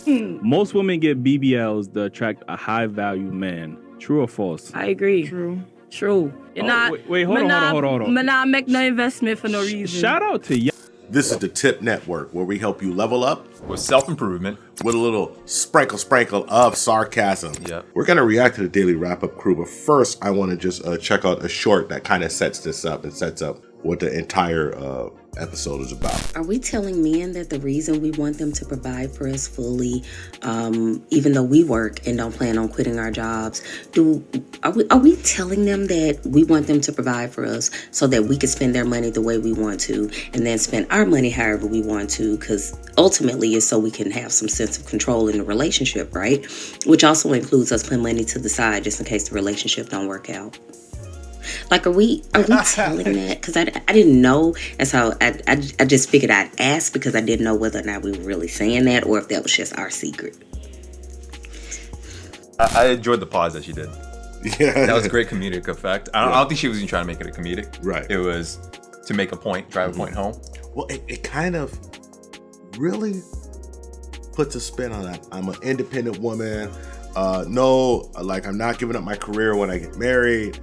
Most women get BBLs to attract a high-value man. True or false? I agree. True. True. Wait, hold on. Man, I make no investment for no reason. Shout out to you. This is the TIP Network, where we help you level up with self-improvement with a little sprinkle of sarcasm. Yep. We're going to react to the Daily Wrap-Up Crew, but first I want to just check out a short that kind of sets this up and sets up what the entire episode is about. Are we telling men that the reason we want them to provide for us fully, even though we work and don't plan on quitting our jobs, are we telling them that we want them to provide for us so that we can spend their money the way we want to and then spend our money however we want to? Because ultimately it's so we can have some sense of control in the relationship, right? Which also includes us putting money to the side just in case the relationship don't work out. Like, are we telling that? Because I didn't know. That's how I just figured I'd ask because I didn't know whether or not we were really saying that or if that was just our secret. I enjoyed the pause that she did. Yeah. That was a great comedic effect. I don't think she was even trying to make it a comedic. Right. It was to make a point, drive a point home. Well, it kind of really puts a spin on that. I'm an independent woman. No, like, I'm not giving up my career when I get married.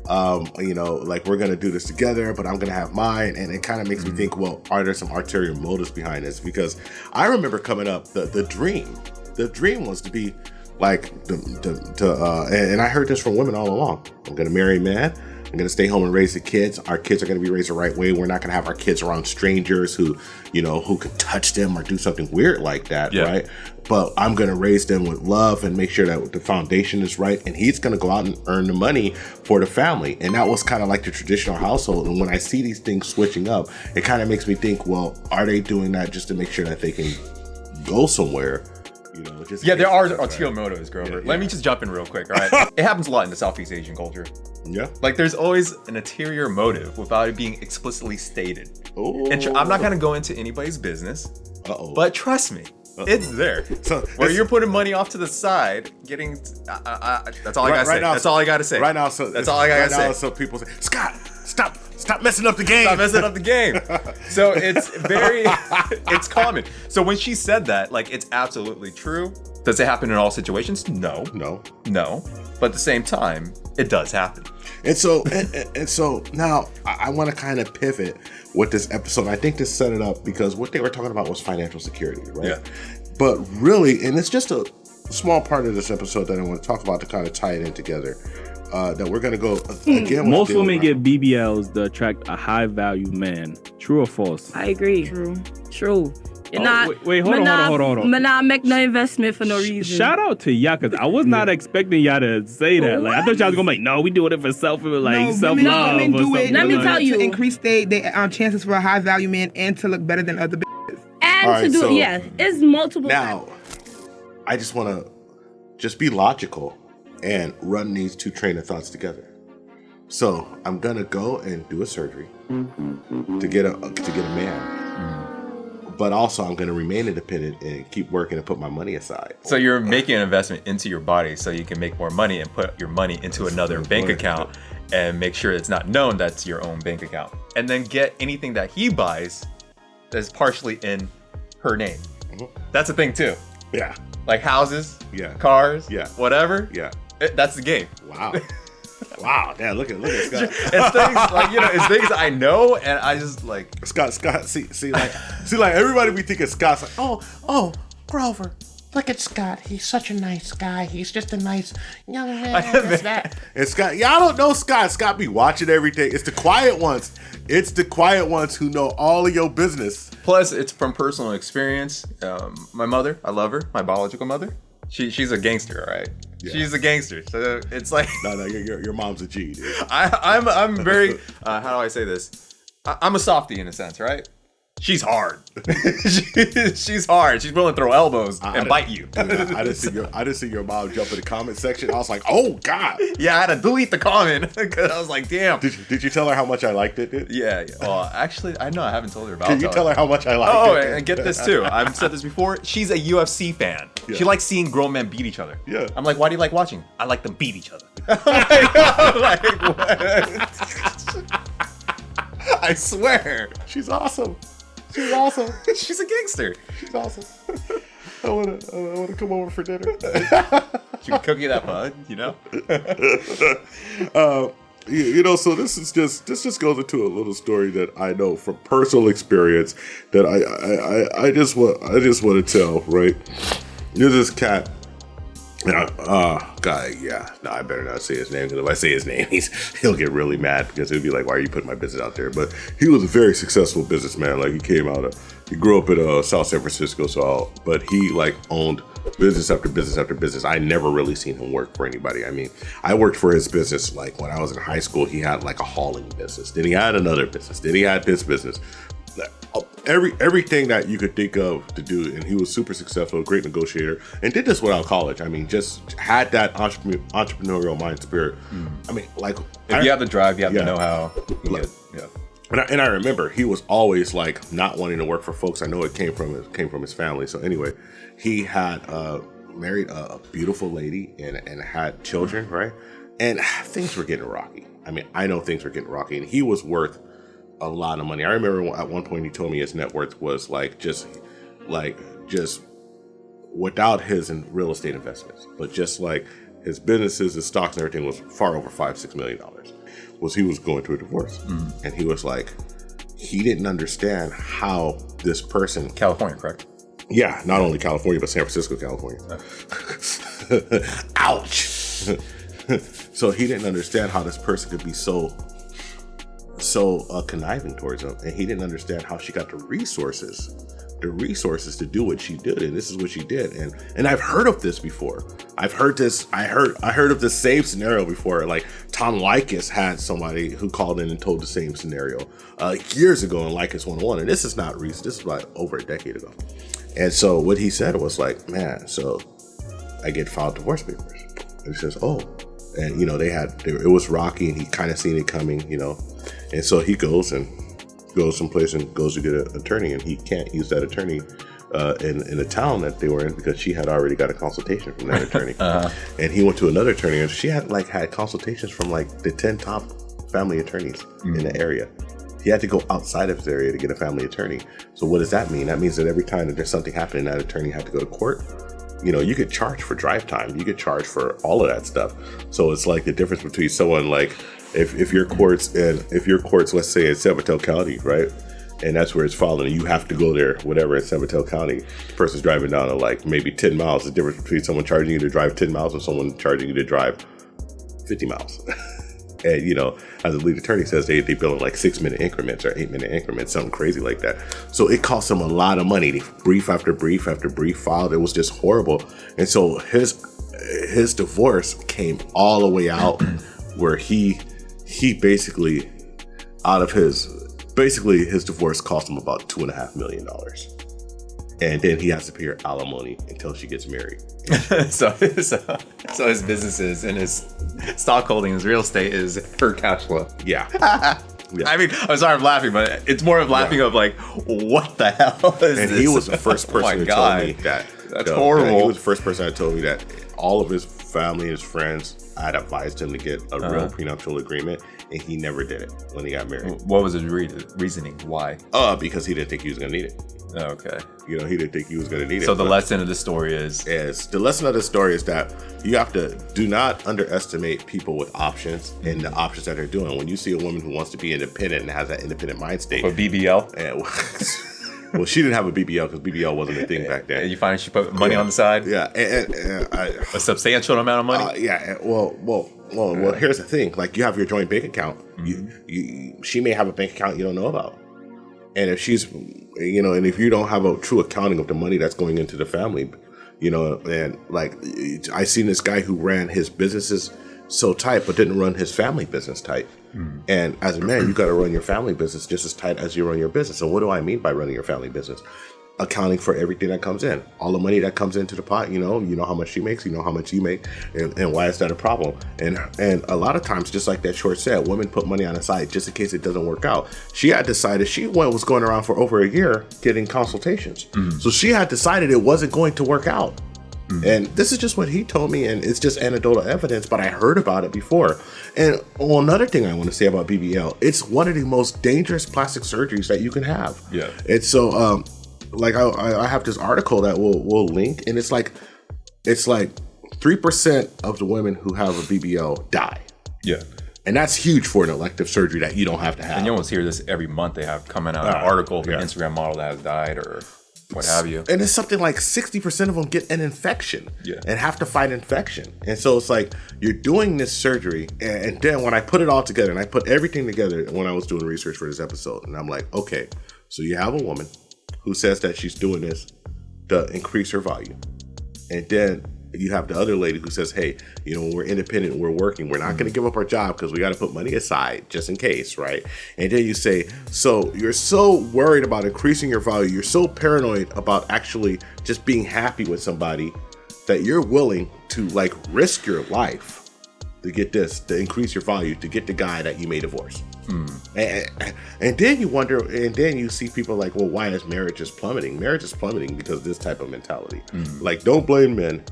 Like, we're gonna do this together, but I'm gonna have mine, and it kind of makes me think, well, are there some ulterior motives behind this? Because I remember coming up, the dream was to be like and I heard this from women all along. I'm gonna marry a man. I'm gonna stay home and raise the kids. Our kids are gonna be raised the right way. We're not gonna have our kids around strangers who could touch them or do something weird like that, right? But I'm gonna raise them with love and make sure that the foundation is right. And he's gonna go out and earn the money for the family. And that was kind of like the traditional household. And when I see these things switching up, it kind of makes me think, well, are they doing that just to make sure that they can go somewhere? There are ulterior motives, Grover. Let me just jump in real quick, all right? It happens a lot in the Southeast Asian culture. Yeah. Like, there's always an ulterior motive without it being explicitly stated. Ooh. And I'm not going to go into anybody's business, but trust me, it's there. So where you're putting money off to the side, getting... that's all I got to say. That's all I got to say. Right now, that's all I got to say. So people say, Scott, stop messing up the game. Stop messing up the game. So it's it's common. So when she said that, like, it's absolutely true. Does it happen in all situations? No. But at the same time, it does happen. And so now I want to kind of pivot with this episode. I think this set it up because what they were talking about was financial security, right? Yeah. But really, and it's just a small part of this episode that I want to talk about to kind of tie it in together. That we're going to go again. Most women get BBLs to attract a high-value man. True or false? I agree. True. Wait, hold on. Man, I make no investment for no reason. Shout out to y'all, because I was not expecting y'all to say that. Like, I thought y'all was going to be like, no, we do it for self-love. Women do it. Let me tell you. To increase their chances for a high-value man and to look better than other bitches. And it's multiple. Now, I just want to just be logical and run these two train of thoughts together. So I'm gonna go and do a surgery to get a man, but also I'm gonna remain independent and keep working and put my money aside. So you're making an investment into your body so you can make more money and put your money into another bank account and make sure it's not known that's your own bank account, and then get anything that he buys that's partially in her name. That's a thing too. Yeah. Like houses. Yeah. Cars. Yeah. Whatever. Yeah. That's the game. Wow. Wow. Yeah, look at Scott. It's things like, it's things I know, and I just like Scott. See, everybody we think of Scott's like, oh, Grover. Look at Scott. He's such a nice guy. He's just a nice young man. And Scott, y'all don't know Scott. Scott be watching everything. It's the quiet ones. It's the quiet ones who know all of your business. Plus, it's from personal experience. My mother, I love her. My biological mother. She's a gangster, all right? Yeah. She's a gangster. So it's like... No, your mom's a G, dude. I'm very... how do I say this? I'm a softie in a sense, right? She's hard. She's hard. She's willing to throw elbows and bite you. Dude, I didn't see your mom jump in the comment section. I was like, oh God. Yeah, I had to delete the comment because I was like, damn. Did you tell her how much I liked it, dude? Yeah. Well, actually, I know I haven't told her about it. Can you tell her how much I liked it? Oh, and get this too. I've said this before. She's a UFC fan. Yeah. She likes seeing grown men beat each other. Yeah. I'm like, why do you like watching? I like them beat each other. I'm like, what? I swear. She's awesome. She's awesome. She's a gangster. She's awesome. I wanna come over for dinner. You can cook you that fun, you know? So this just goes into a little story that I know from personal experience that I just want to tell, right? There's this cat, and I better not say his name, because if I say his name, he'll get really mad, because he'll be like, why are you putting my business out there? But he was a very successful businessman. Like, he grew up in South San Francisco, but he like owned business after business after business. I never really seen him work for anybody. I mean, I worked for his business. Like, when I was in high school, he had like a hauling business. Then he had another business. Then he had this business. Everything that you could think of to do, and he was super successful, great negotiator, and did this without college. I mean, just had that entrepreneurial mind spirit. I mean, like, if you have the drive, you have to know how. And I remember he was always like not wanting to work for folks. I know it came from his family. So anyway, he had married a beautiful lady and had children, right? And things were getting rocky. I mean, I know things were getting rocky, and he was worth a lot of money. I remember at one point he told me his net worth was just without his real estate investments, but just like his businesses, his stocks, and everything was far over $5-6 million. He was going through a divorce, and he was like, he didn't understand how this person, California, correct? Yeah, not only California, but San Francisco, California. Ouch. So he didn't understand how this person could be so conniving towards him, and he didn't understand how she got the resources to do what she did. And this is what she did. And I've heard of this before. I heard of the same scenario before. Like, Tom Likas had somebody who called in and told the same scenario years ago in Likas 101. And this is not recent. This is like over a decade ago. And so what he said was like, man, so I get filed divorce papers. And he says, oh, and it was rocky, and he kind of seen it coming, and so he goes someplace and goes to get an attorney, and he can't use that attorney in the town that they were in, because she had already got a consultation from that attorney. And he went to another attorney, and she had consultations from like the 10 top family attorneys in the area. He had to go outside of his area to get a family attorney. So what does that mean? That means that every time that there's something happening, that attorney had to go to court. You could charge for drive time. You could charge for all of that stuff. So it's like the difference between someone like, if your courts, let's say in San Mateo County, right? And that's where it's filed, and you have to go there, whatever, in San Mateo County. The person's driving down to like maybe 10 miles. The difference between someone charging you to drive 10 miles and someone charging you to drive 50 miles. And, as the lead attorney says, they bill in like 6-minute increments or 8-minute increments, something crazy like that. So it cost him a lot of money. Brief after brief after brief filed. It was just horrible. And so his divorce came all the way out where he basically his divorce cost him about $2.5 million. And then he has to pay her alimony until she gets married. so his businesses and his stock holdings, real estate is her cash flow. Yeah. I mean, I'm sorry I'm laughing, but it's more of laughing of like, what the hell is and this? He was the first person to tell me that. That's horrible. He was the first person that told me that all of his family and his friends had advised him to get a real prenuptial agreement, and he never did it when he got married. What was his reasoning? Why? Because he didn't think he was going to need it. Okay. He didn't think he was going to need it. So the lesson of the story is that you have to do not underestimate people with options and the options that they're doing. When you see a woman who wants to be independent and has that independent mind state. For BBL? Well, she didn't have a BBL because BBL wasn't a thing back then. And you find she put money on the side? Yeah. A substantial amount of money? Well, here's the thing. Like, you have your joint bank account. Mm-hmm. She may have a bank account you don't know about. And if she's, and if you don't have a true accounting of the money that's going into the family, and like, I seen this guy who ran his businesses so tight, but didn't run his family business tight. And as a man, you got to run your family business just as tight as you run your business. And what do I mean by running your family business? Accounting for everything that comes in, all the money that comes into the pot. You know how much she makes, how much you make, and why is that a problem? And a lot of times, just like that short said, women put money on the side just in case it doesn't work out. She had decided was going around for over a year getting consultations, so she had decided it wasn't going to work out. And this is just what he told me, and it's just anecdotal evidence, but I heard about it before. And another thing I want to say about BBL, it's one of the most dangerous plastic surgeries that you can have. Yeah. And so like I have this article that we'll link, and it's like 3% of the women who have a BBL die. Yeah. And that's huge for an elective surgery that you don't have to have. And you almost hear this every month. They have coming out an article of an Instagram model that has died or what have you. And it's something like 60% of them get an infection and have to fight infection. And so it's like you're doing this surgery. And then when I put it all together, and I put everything together when I was doing research for this episode, and I'm like, okay, so you have a woman who says that she's doing this to increase her value. And then you have the other lady who says, hey, you know, when we're independent, we're working, we're not going to give up our job because we got to put money aside just in case, right? And then you say, so you're so worried about increasing your value, you're so paranoid about actually just being happy with somebody that you're willing to like risk your life to get this, to increase your value, to get the guy that you may divorce. And then you wonder, and then you see people like, well, why is marriage just plummeting? Marriage is plummeting because of this type of mentality. Like, don't blame men.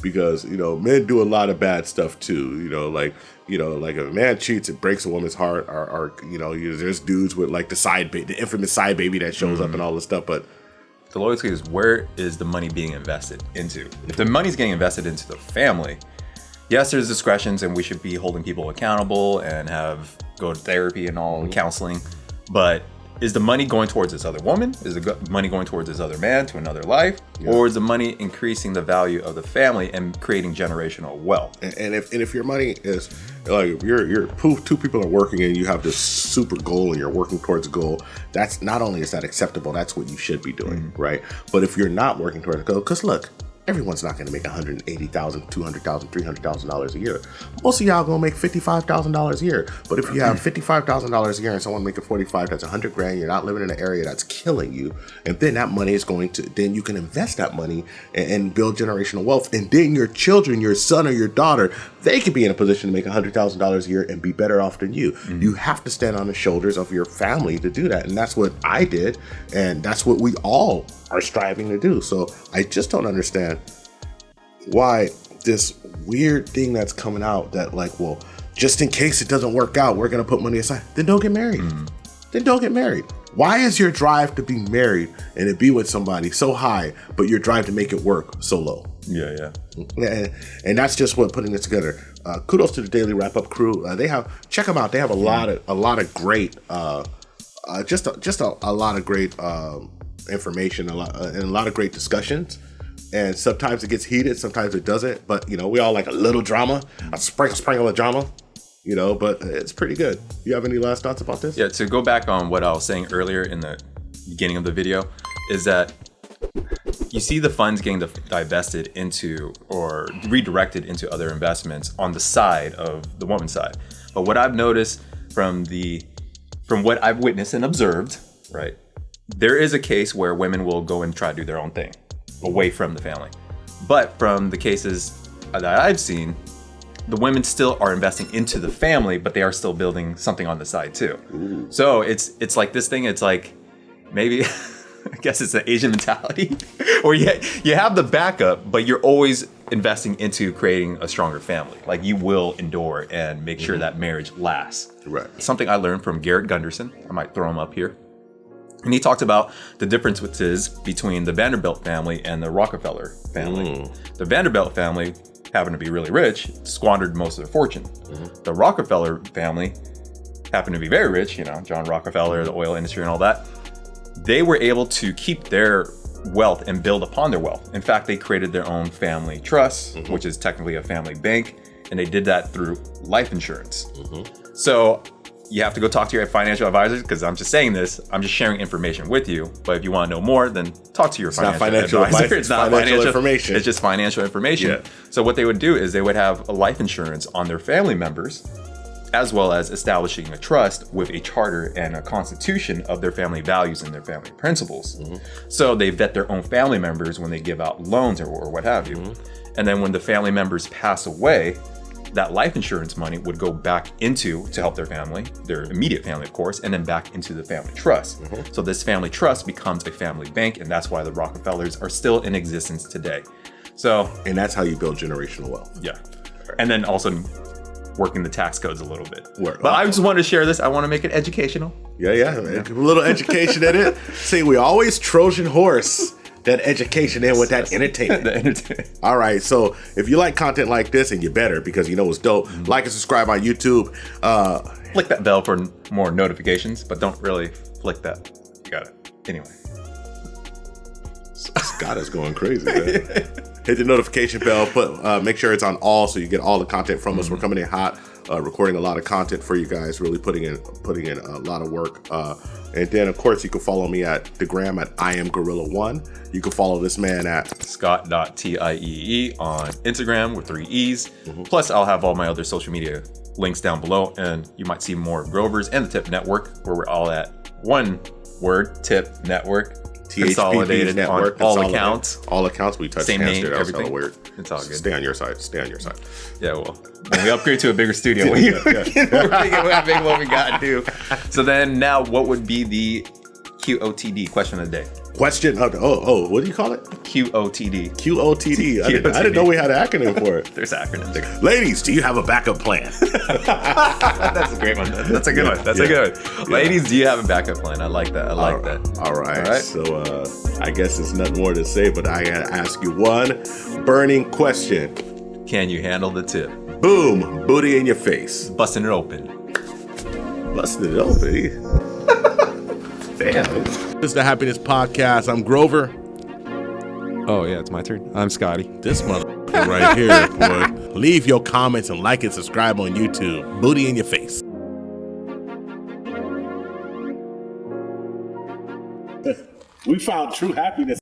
Because, you know, men do a lot of bad stuff too. You know, like if a man cheats, it breaks a woman's heart. Or you know, there's dudes with like the infamous side baby that shows up and all this stuff. But the loyalty is, where is the money being invested into? If the money's getting invested into the family, yes, there's discretions, and we should be holding people accountable and go to therapy and all counseling. But is the money going towards this other woman? Is the money going towards this other man to another life? Yeah. Or is the money increasing the value of the family and creating generational wealth? And if your money is like you're two people are working and you have this super goal and you're working towards a goal, that's not only is that acceptable, that's what you should be doing, right? But if you're not working towards a goal, because look, everyone's not going to make $180,000, $200,000, $300,000 a year. Most of y'all going to make $55,000 a year. But if you have $55,000 a year and someone making $45,000, that's $100,000. You're not living in an area that's killing you. And then that money is going to, then you can invest that money and build generational wealth. And then your children, your son or your daughter, they could be in a position to make $100,000 a year and be better off than you. You have to stand on the shoulders of your family to do that. And that's what I did. And that's what we all are striving to do. So I just don't understand why this weird thing that's coming out that like, well, just in case it doesn't work out, we're going to put money aside. Then don't get married. Then don't get married. Why is your drive to be married and to be with somebody so high, but your drive to make it work so low? Yeah. And that's just what putting this together. Kudos to the Daily Wrap Up crew. Check them out. They have a lot of great, just a lot of great information, and a lot of great discussions. And sometimes it gets heated, sometimes it doesn't. But you know, we all like a little drama, a sprinkle of drama. You know, but it's pretty good. You have any last thoughts about this? Yeah, to go back on what I was saying earlier in the beginning of the video, is that you see the funds getting divested into or redirected into other investments on the side of the woman's side. But what I've noticed from what I've witnessed and observed, right, there is a case where women will go and try to do their own thing away from the family. But from the cases that I've seen, the women still are investing into the family, but they are still building something on the side too. Ooh. So it's like this thing, it's like maybe I guess it's an Asian mentality or you have the backup, but you're always investing into creating a stronger family. Like you will endure and make sure that marriage lasts. Right. Something I learned from Garrett Gunderson. I might throw him up here. And he talked about the differences between the Vanderbilt family and the Rockefeller family. The Vanderbilt family happened to be really rich, squandered most of their fortune. The Rockefeller family happened to be very rich, you know, John Rockefeller, the oil industry and all that. They were able to keep their wealth and build upon their wealth. In fact, they created their own family trust, which is technically a family bank, and they did that through life insurance. So you have to go talk to your financial advisors, because I'm just saying this, I'm just sharing information with you. But if you want to know more, then talk to your financial advisor. It's not financial information. It's just financial information. Yeah. So what they would do is they would have a life insurance on their family members, as well as establishing a trust with a charter and a constitution of their family values and their family principles. So they vet their own family members when they give out loans or what have you. And then when the family members pass away, that life insurance money would go back to help their family, their immediate family, of course, and then back into the family trust. So this family trust becomes a family bank, and that's why the Rockefellers are still in existence today. So, and that's how you build generational wealth. Yeah. And then also working the tax codes a little bit. Word. But I just wanted to share this. I want to make it educational. Yeah, a little education in it. See, we always Trojan horse that education in with that entertainment. All right, so if you like content like this, and you better, because you know it's dope, like and subscribe on YouTube. Flick that bell for more notifications, but don't really flick that. You got it. Anyway. Scott is going crazy, man. Hit the notification bell, make sure it's on all so you get all the content from us. We're coming in hot, recording a lot of content for you guys, really putting in a lot of work. And then, of course, you can follow me at the gram at IamGorilla1. You can follow this man at ScottT on Instagram with 3 E's. Plus, I'll have all my other social media links down below, and you might see more Grover's and the Tip Network, where we're all at one word, Tip Network. THPP Network, on all accounts. All accounts. We touch same hands name, there. That was everything. hella weird. It's all good. Stay on your side. Yeah, well, when we upgrade to a bigger studio, we're big what we got to do. So then now, what would be the QOTD, question of the day? Question. What do you call it? QOTD. QOTD. I didn't know we had an acronym for it. There's acronyms. Ladies, do you have a backup plan? That's a great one. That's a good one. That's a good one. Ladies, do you have a backup plan? I like that. All right. So I guess there's nothing more to say, but I gotta ask you one burning question. Can you handle the tip? Boom. Booty in your face. Busting it open. Busting it open. Damn. This is the Happiness Podcast. I'm Grover. Oh, yeah, it's my turn. I'm Scotty. This motherfucker right here, boy. Leave your comments and like and subscribe on YouTube. Booty in your face. We found true happiness.